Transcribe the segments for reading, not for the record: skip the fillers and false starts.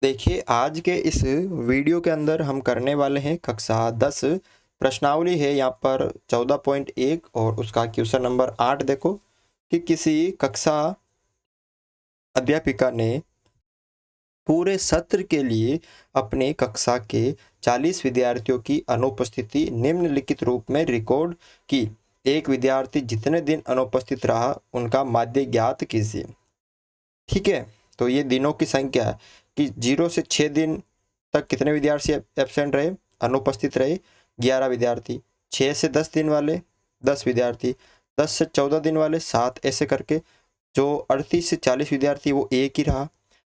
देखिए, आज के इस वीडियो के अंदर हम करने वाले हैं कक्षा 10 प्रश्नावली है यहाँ पर 14.1 और उसका क्वेश्चन नंबर 8 देखो कि किसी कक्षा अध्यापिका ने पूरे सत्र के लिए अपने कक्षा के 40 विद्यार्थियों की अनुपस्थिति निम्नलिखित रूप में रिकॉर्ड की। एक विद्यार्थी जितने दिन अनुपस्थित रहा उनका माध्य ज्ञात कीजिए। ठीक है, तो ये दिनों की संख्या है कि 0 से 6 दिन तक कितने विद्यार्थी एब्सेंट रहे, अनुपस्थित रहे 11 विद्यार्थी। 6 से 10 दिन वाले 10 विद्यार्थी, 10 से 14 दिन वाले 7, ऐसे करके जो 38 से 40 विद्यार्थी वो एक ही रहा।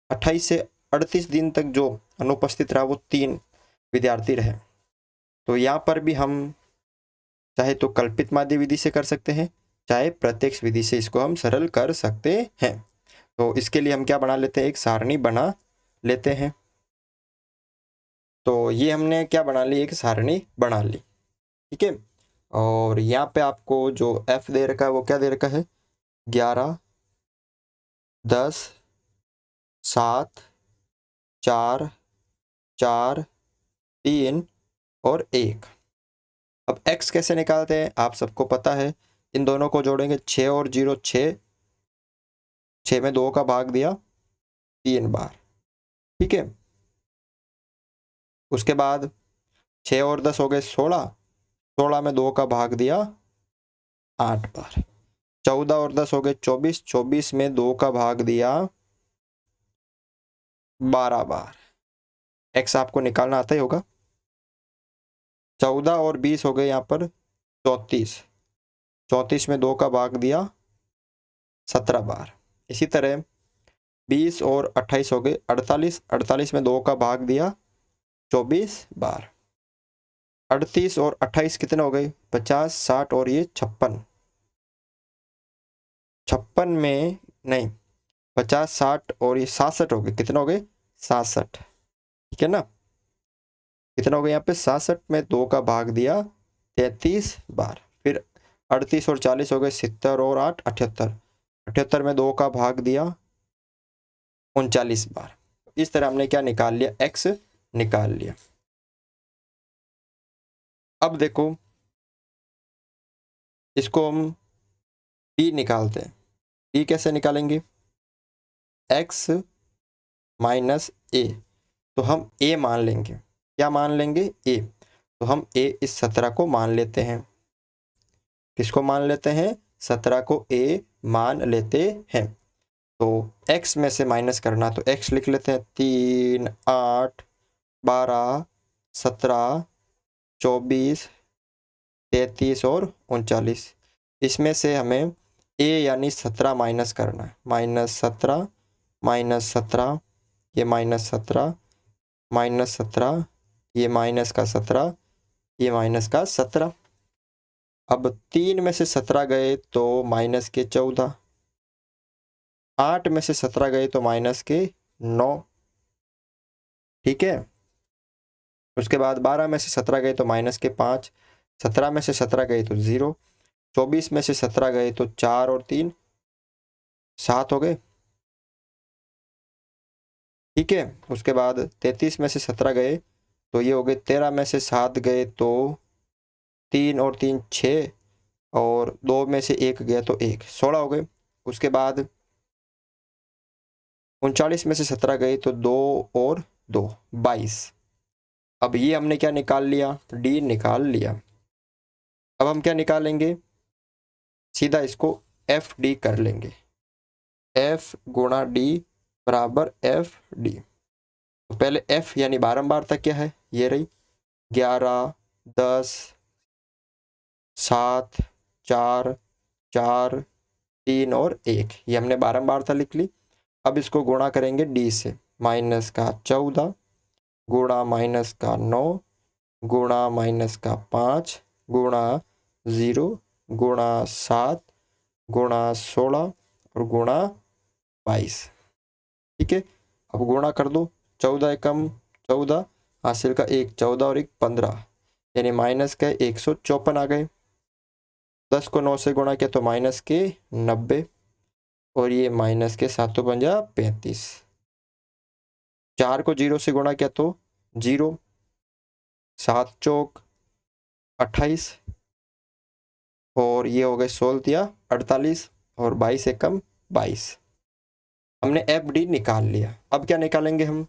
28 से 38 दिन तक जो अनुपस्थित रहा वो 3 विद्यार्थी रहे। तो यहाँ पर भी हम चाहे तो कल्पित माध्य विधि से कर सकते हैं, चाहे प्रत्यक्ष विधि से इसको हम सरल कर सकते हैं। तो इसके लिए हम क्या बना लेते हैं, एक सारणी बना लेते हैं। तो ये हमने क्या बना ली, एक सारणी बना ली। ठीक है, और यहाँ पे आपको जो f दे रखा है वो क्या दे रखा है, 11, 10, 7, 4, 4, 3 और 1। अब x कैसे निकालते हैं आप सबको पता है, इन दोनों को जोड़ेंगे 6 और 0 6, 6 में 2 का भाग दिया 3 बार। ठीक है, उसके बाद 6 और 10 हो गए 16, 16 में 2 का भाग दिया 8 बार। 14 और 10 हो गए 24, 24 में 2 का भाग दिया 12 बार। x आपको निकालना आता ही होगा। 14 और 20 हो गए यहाँ पर 34, 34 में 2 का भाग दिया 17 बार। इसी तरह 20 और 28 हो गए 48, 48 में 2 का भाग दिया 24 बार। 38 और 28 कितने हो गए, 50, 60 और ये 56, 56 में नहीं 50, 60 और ये 67 हो गए, कितने हो गए 67। ठीक है ना, कितना हो गया यहाँ पे 67 में 2 का भाग दिया 33 बार। फिर 38 और 40 हो गए 70 और 8 78, 78 में 2 का भाग दिया 39 बार। इस तरह हमने क्या निकाल लिया, x निकाल लिया। अब देखो इसको हम d निकालते हैं। d कैसे निकालेंगे, x माइनस a, तो हम a मान लेंगे। क्या मान लेंगे, a। तो हम a इस 17 को मान लेते हैं। किसको मान लेते हैं, 17 को a मान लेते हैं। तो x में से माइनस करना, तो x लिख लेते हैं 3, 8, 12, 17, 24, 33 और 39। इसमें से हमें a यानी 17 माइनस करना है। -17, -17, ये -17, -17, ये माइनस का 17, ये माइनस का 17। अब 3 में से 17 गए तो माइनस के 14, 8 में से 17 गए तो माइनस के 9। ठीक है, उसके बाद 12 में से 17 गए तो माइनस के 5, 17 में से 17 गए तो 0, 24 में से 17 गए तो 4 और 3 7 हो गए। ठीक है, उसके बाद 33 में से 17 गए तो ये हो गए, 13 में से 7 गए तो 3 और 3 6, और 2 में से 1 गया तो 1, 16 हो गए। उसके बाद 39 में से 17 गए तो 2 और 2 22। अब ये हमने क्या निकाल लिया, डी निकाल लिया। अब हम क्या निकालेंगे, सीधा इसको एफ डी कर लेंगे। एफ गुणा डी बराबर एफ डी। तो पहले एफ यानी बारंबारता क्या है, ये रही 11, 10, 7, 4, 4, 3 और 1, ये हमने बारंबारता लिख ली। अब इसको गुणा करेंगे डी से, माइनस का 14 गुणा माइनस का 9 गुणा माइनस का 5 गुणा 0 गुणा 7 गुणा 16 और गुणा 22। ठीक है, अब गुणा कर दो, 14 एकम 14, हासिल का 1 14 और 1 15, यानी माइनस का 154 आ गए। 10 को 9 से गुणा किया तो माइनस के 90, और ये माइनस के 7 35, 4 को 0 से गुणा किया तो 0, 7 चौक 28 और ये हो गए 16 या 48 और 22 एकम 22। हमने एफ डी निकाल लिया। अब क्या निकालेंगे हम?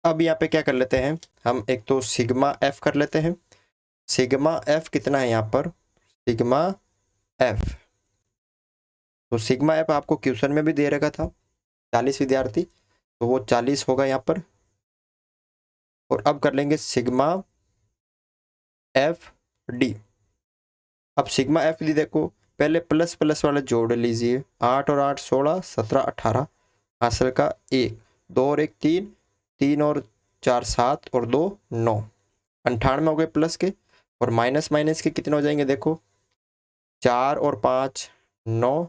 अब यहाँ पे क्या कर लेते हैं हम, एक तो सिग्मा एफ कर लेते हैं। सिग्मा एफ कितना है यहाँ पर? सिग्मा एफ, तो सिग्मा एफ आपको क्वेश्चन में भी दे रखा था 40 विद्यार्थी, तो वो 40 होगा यहाँ पर। और अब कर लेंगे सिग्मा एफ डी। अब सिग्मा एफ डी देखो, पहले प्लस प्लस वाले जोड़ लीजिए, 8 और 8 16, 17 18, हासिल का 1, 2 और 1 3, 3 और 4 7 और 2 9, 98 हो गए प्लस के। और माइनस माइनस के कितने हो जाएंगे देखो, 4 और 5 9,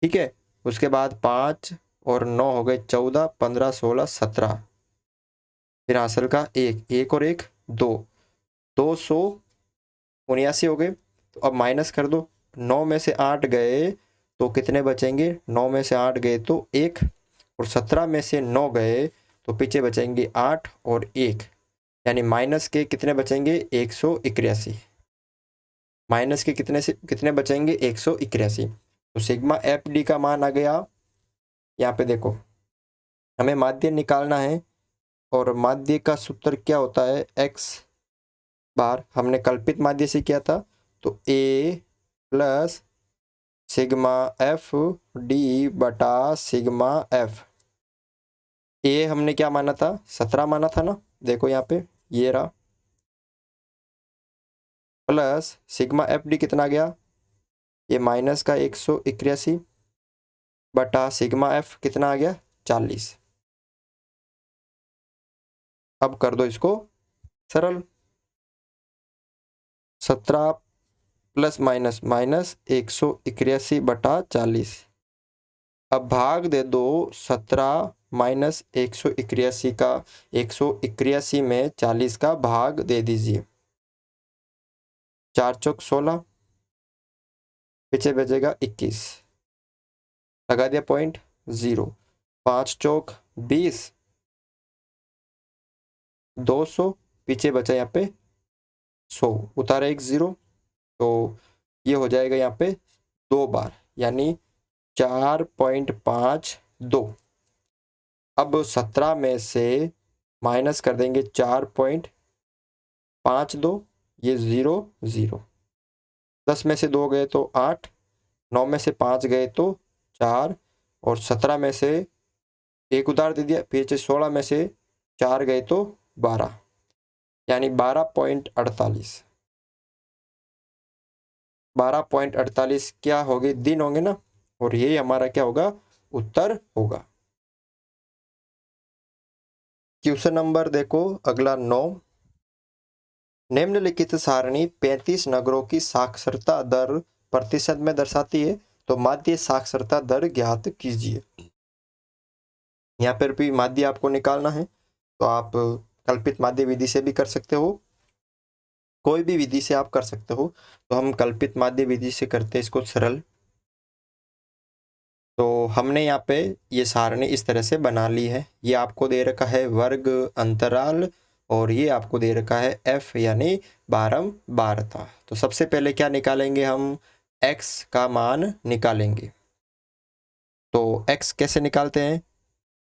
ठीक है। उसके बाद 5 और 9 हो गए 14, 15 16 17, फिर हासिल का 1, 1 और 1 2, 279 हो गए। तो अब माइनस कर दो, 9 में से 8 गए तो कितने बचेंगे? 9 में से 8 गए तो 1, और 17 में से 9 गए तो पीछे बचेंगे 8 और 1, यानी माइनस के कितने बचेंगे? 181। माइनस के कितने बचेंगे? 181। तो सिग्मा एफ डी का मान आ गया। यहाँ पे देखो, हमें माध्य निकालना है और माध्य का सूत्र क्या होता है? एक्स बार। हमने कल्पित माध्य से किया था, तो ए प्लस सिग्मा एफ डी बटा सिग्मा एफ। ए हमने क्या माना था? 17 माना था ना, देखो यहाँ पे ये रहा, प्लस सिग्मा एफ डी कितना गया? ये माइनस का 181 बटा सिग्मा एफ कितना आ गया? 40। अब कर दो इसको सरल, 17 प्लस माइनस माइनस 181 बटा 40। अब भाग दे दो 17 माइनस 181 का, 181 में 40 का भाग दे दीजिए, 4 चौक 16, पीछे बचेगा 21, लगा दिया पॉइंट 0, 5 चौक 20, 200, पीछे बचा यहाँ पे 100, उतारा 1 0, तो ये हो जाएगा यहाँ पे 2 बार, यानी 4.52। अब 17 में से माइनस कर देंगे 4.52, ये 0 0, 10 में से 2 गए तो 8, 9 में से 5 गए तो 4, और 17 में से 1 उतार दे दिया, पीछे 16 में से 4 गए तो 12, यानी 12.48। 12.48 क्या होंगे? दिन होंगे ना, और यही हमारा क्या होगा? उत्तर होगा। क्वेश्चन नंबर देखो अगला 9, निम्नलिखित सारणी 35 नगरों की साक्षरता दर प्रतिशत में दर्शाती है, तो माध्य साक्षरता दर ज्ञात कीजिए। यहाँ पर भी माध्य आपको निकालना है, तो आप कल्पित माध्य विधि से भी कर सकते हो, कोई भी विधि से आप कर सकते हो। तो हम कल्पित माध्य विधि से करते हैं इसको सरल। तो हमने यहाँ पे ये सारणी इस तरह से बना ली है। ये आपको दे रखा है वर्ग अंतराल, और ये आपको दे रखा है f यानी बारंबारता। तो सबसे पहले क्या निकालेंगे हम? x का मान निकालेंगे। तो x कैसे निकालते हैं?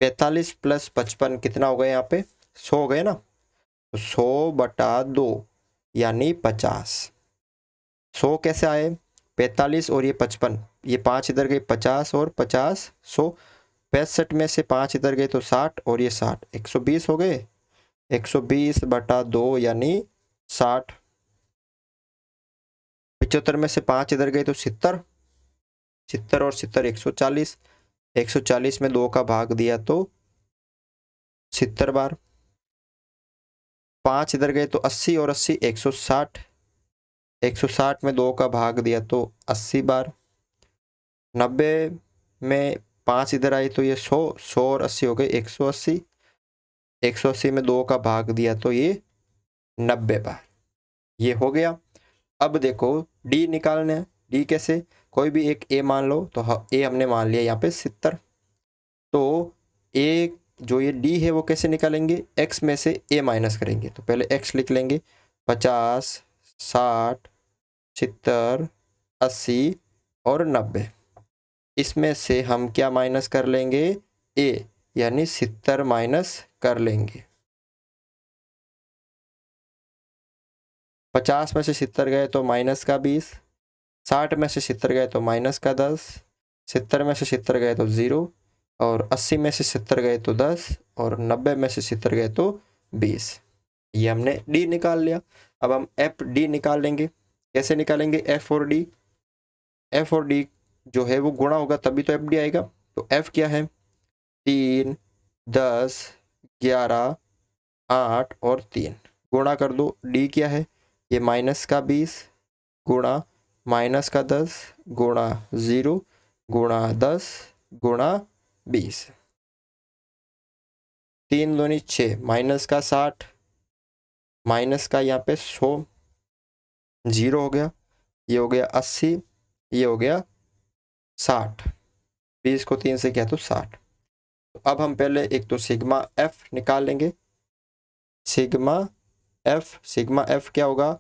45 प्लस 55 कितना हो गया यहाँ पे? 100 हो गए ना, तो 100 बटा 2 यानी 50। 100 कैसे आए? 45 और ये 55, ये 5 इधर गए, 50 और 50 100, 65 में से 5 इधर गए तो 60 और ये 60, 120 हो गए। 120 बटा 2 यानी 60, 75 में से 5 इधर गए तो 70, 70 और 70 140, 140 में 2 का भाग दिया तो 70 बार, 5 इधर गए तो 80 और 80 160, 160 में 2 का भाग दिया तो 80 बार, 90 में 5 इधर आई तो ये 100, 100 और 80 हो गए 180, 180 में 2 का भाग दिया तो ये 90 बार। ये हो गया। अब देखो डी निकालना है। डी कैसे? कोई भी एक ए मान लो, तो ए हमने मान लिया यहाँ पे 70, तो ए जो ये डी है वो कैसे निकालेंगे, एक्स में से ए माइनस करेंगे। तो पहले एक्स लिख लेंगे, 50, 60, 70, 80 और 90। इसमें से हम क्या माइनस कर लेंगे, ए, यानी 70 माइनस कर लेंगे। 50 में से 70 गए तो माइनस का 20, 60 में से 70 गए तो माइनस का 10, 70 में से 70 गए तो 0, और 80 में से 70 गए तो 10, और 90 में से 70 गए तो 20। ये हमने डी निकाल लिया। अब हम एफ डी निकाल लेंगे। कैसे निकालेंगे एफ और डी, एफ और डी जो है वो गुणा होगा तभी तो एफ डी आएगा। तो एफ क्या है, 3, 10, 11, 8 और 3 गुणा कर दो। डी क्या है, ये माइनस का 20 गुणा माइनस का 10 गुणा 0 गुणा 10 गुणा 20, 3 दूनी 6, माइनस का 60, माइनस का यहाँ पे 100, 0 हो गया, ये हो गया 80, ये हो गया 60, 20 को 3 से किया तो 60। तो अब हम पहले एक तो सिग्मा एफ निकाल लेंगे। सिग्मा एफ क्या होगा,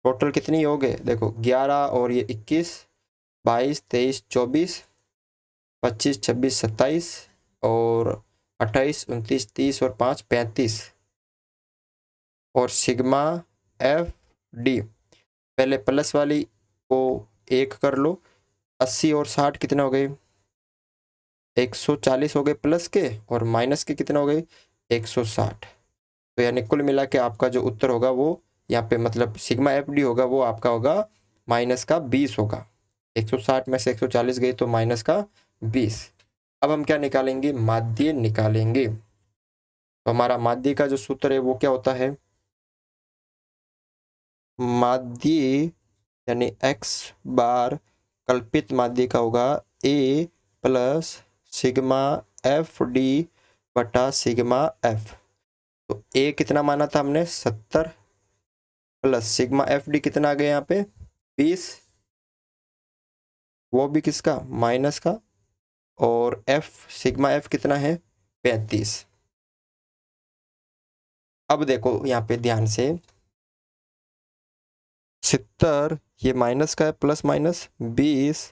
टोटल कितनी हो गए देखो, 11 और ये 21, 22, 23, 24, 25, 26, 27 और 28, 29, 30 और 5, 35। और सिग्मा एफ डी, पहले प्लस वाली को 1 कर लो, 80 और 60 कितने हो गए, 140 हो गए प्लस के, और माइनस के कितने हो गए, 160। तो यानी कुल मिला के आपका जो उत्तर होगा वो यहाँ पे मतलब सिग्मा एफ डी होगा वो आपका होगा माइनस का 20 होगा। 160 में से 140 गई तो माइनस का 20। अब हम क्या निकालेंगे, माध्य निकालेंगे। तो हमारा माध्य का जो सूत्र है वो क्या होता है, माध्य यानी x बार कल्पित माध्य का होगा a plus sigma F D बटा सिग्मा एफ। तो a कितना माना था हमने 70 प्लस सिग्मा एफ डी कितना आ गया यहाँ पे 20, वो भी किसका माइनस का, और एफ सिग्मा एफ कितना है 35। अब देखो यहाँ पे ध्यान से 70 ये माइनस का है, प्लस माइनस 20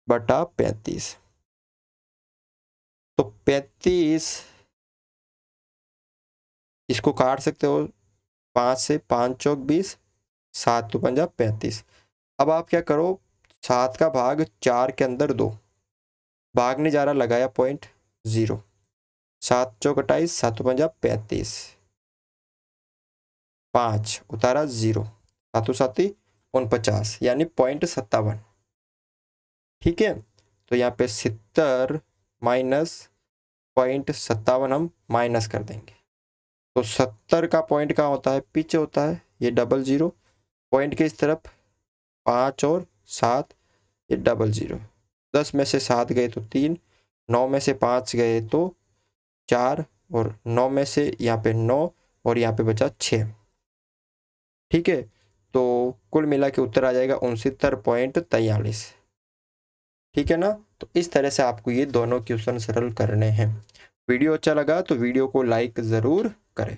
बटा 35। तो 35 इसको काट सकते हो 5 से, 5 चौक 20, 7 तो 50 35। अब आप क्या करो, 7 का भाग 4 के अंदर दो, भाग नहीं जा रहा, लगाया पॉइंट 0, 7 चौक 28, 7 50 35, 5 उतारा 0, 7 7 49 यानी 0.57। ठीक है, तो यहाँ पे 70 माइनस 0.57 हम माइनस कर देंगे। तो 70 का पॉइंट कहाँ होता है, पीछे होता है, ये 00 पॉइंट के इस तरफ, 5 और 7 ये 00, 10 में से 7 गए तो 3, 9 में से 5 गए तो 4, और 9 में से यहाँ पे 9 और यहाँ पे बचा 6। ठीक है, तो कुल मिला के उत्तर आ जाएगा 69.43। ठीक है ना। तो इस तरह से आपको ये दोनों क्वेश्चन सरल करने हैं। वीडियो अच्छा लगा तो वीडियो को लाइक ज़रूर करें।